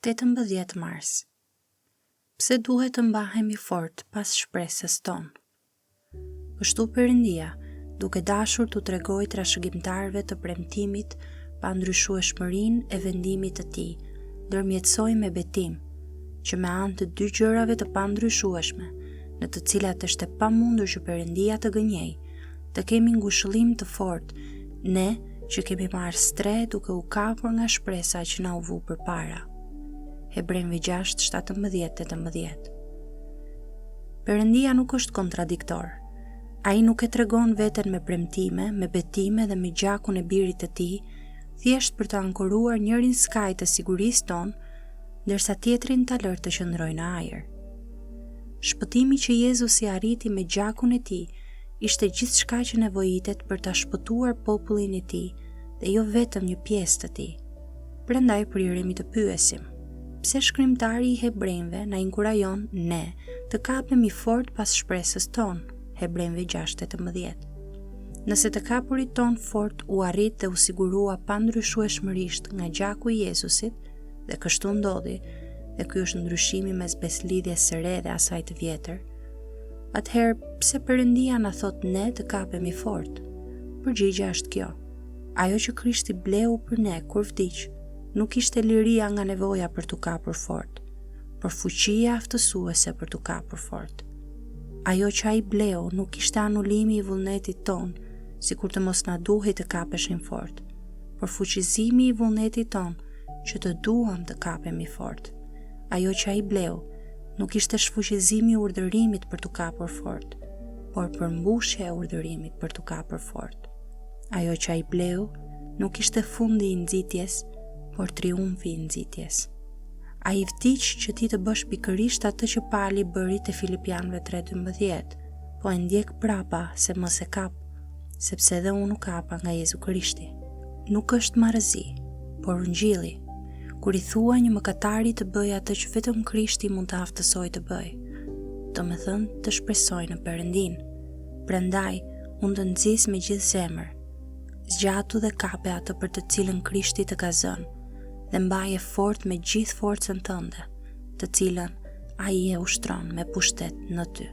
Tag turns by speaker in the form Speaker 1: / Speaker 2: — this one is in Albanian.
Speaker 1: 18 mars. Pse duhet të mbahemi fort pas shpresës tonë? Kështu Perëndia, duke dashur t'u tregojë trashëgimtarëve të premtimit pa ndryshueshmërinë e vendimit të tij, ndërmjetësoi me betim, që me anë të dy gjërave të pandryshueshme, në të cilat është e pamundur që Perëndia të gënjej, të kemi ngushëllim të fortë, ne që kemi marrë stre duke u kapur nga shpresa që na u vu përpara. Hebrejve 6:17-18. Perëndia nuk është kontradiktor. Ai nuk e tregon veten me premtime, me betime dhe me gjakun e birit të tij, thjesht për të ankoruar njërin skaj të sigurisë tonë, ndërsa tjetrin ta lërë të qëndrojë në ajër. Shpëtimi që Jezusi arriti me gjakun e tij ishte gjithçka që nevojitet për ta shpëtuar popullin e tij, dhe jo vetëm një pjesë të tij. Prandaj priremi të pyesim: pse shkrimtari i Hebrejve na inkurajon ne të kapemi fort pas shpresës tonë? Hebrejve 6:18. Nëse të kapurit ton fort u arrit dhe u sigurua pandryshueshmërisht nga gjaku i Jezusit, dhe kështu ndodhi, dhe ky është ndryshimi mes beslidhjes së re dhe asaj të vjetër, atëherë pse Perëndia na thot ne të kapemi fort? Përgjigjja është kjo: ajo që Krishti bleu për ne kur vdiq, nuk ishte liria nga nevoja për t'u kapur fort, por fuqia aftësuese për t'u kapur fort. Ajo që ai bleu nuk ishte anulimi i vullnetit ton, sikur të mos na duhej të kapeshim fort, por fuqizimi i vullnetit ton që të duam të kapemi fort. Ajo që ai bleu nuk ishte shfuqizimi i urdhërimit për t'u kapur fort, por përmbushja e urdhërimit për t'u kapur fort. Ajo që ai bleu nuk ishte fundi i nxitjes, por triumfi i nxitjes. Ai vdiq që ti të bësh pikërisht atë që Pali bëri te Filipianëve 3:12, po e ndjek prapa se mos e kap, sepse edhe unë u kapa nga Jezu Krishti. Nuk është marrëzi, por ungjilli, kur i thua një mëkatari të bëjë atë që vetëm Krishti mund të aftësojë të bëjë, domethënë të shpresojë në Perëndinë. Prandaj, unë të nxis me gjithë zemër, zgjatu dhe kape atë për të cilën Krishti të ka zënë, dhe mbaje fort me gjithë forcën tënde, të cilën ai e ushtron me pushtet në ty.